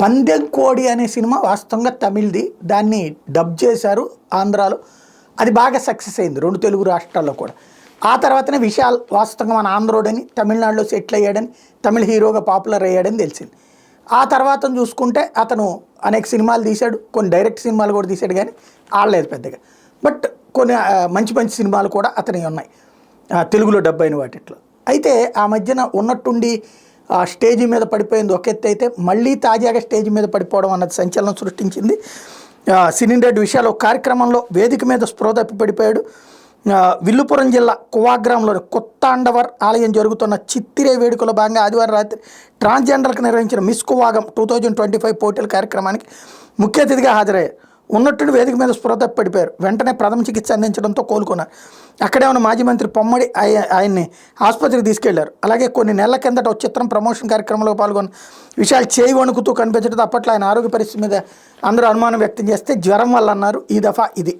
పందెం కోడి అనే సినిమా వాస్తవంగా తమిళ్ది. దాన్ని డబ్ చేశారు ఆంధ్రాలో. అది బాగా సక్సెస్ అయింది 2 తెలుగు రాష్ట్రాల్లో కూడా. ఆ తర్వాతనే విశాల్ వాస్తవంగా మన ఆంధ్రోడని తమిళనాడులో సెటిల్ అయ్యాడని, తమిళ హీరోగా పాపులర్ అయ్యాడని తెలిసింది. ఆ తర్వాత చూసుకుంటే అతను అనేక సినిమాలు తీశాడు, కొన్ని డైరెక్ట్ సినిమాలు కూడా తీశాడు, కానీ ఆడలేదు పెద్దగా. బట్ కొన్ని మంచి మంచి సినిమాలు కూడా అతని ఉన్నాయి తెలుగులో డబ్ అయిన వాటిట్లో. అయితే ఆ మధ్యన ఉన్నట్టుండి స్టేజీ మీద పడిపోయింది ఒక ఎత్తు అయితే, మళ్ళీ తాజాగా స్టేజ్ మీద పడిపోవడం అన్నది సంచలనం సృష్టించింది. సినీరెడ్డి విశాల్ ఒక కార్యక్రమంలో వేదిక మీద స్పృహ తప్పి పడిపోయాడు. విల్లుపురం జిల్లా కువాగ్రామంలోని కొత్తాండవర్ ఆలయం జరుగుతున్న చిత్తిరే వేడుకలో భాగంగా ఆదివారం రాత్రి ట్రాన్స్జెండర్లకు నిర్వహించిన మిస్ కువాగం 2025 పోటీల కార్యక్రమానికి ముఖ్య అతిథిగా హాజరయ్యారు. ఉన్నట్టుండి వేదిక మీద స్పృహ తప్పి పడిపోయారు. వెంటనే ప్రథమ చికిత్స అందించడంతో కోలుకున్నారు. అక్కడే ఉన్న మాజీ మంత్రి పొమ్మడి ఆయన్ని ఆసుపత్రికి తీసుకెళ్లారు. అలాగే కొన్ని నెలల కిందట ఒక చిత్రం ప్రమోషన్ కార్యక్రమంలో పాల్గొన్న విశాల్ చేయి వణుకుతూ కనిపించడంతో అప్పట్లో ఆయన ఆరోగ్య పరిస్థితి మీద అందరూ అనుమానం వ్యక్తం చేస్తే జ్వరం వల్ల అన్నారు. ఈ దఫా ఇది.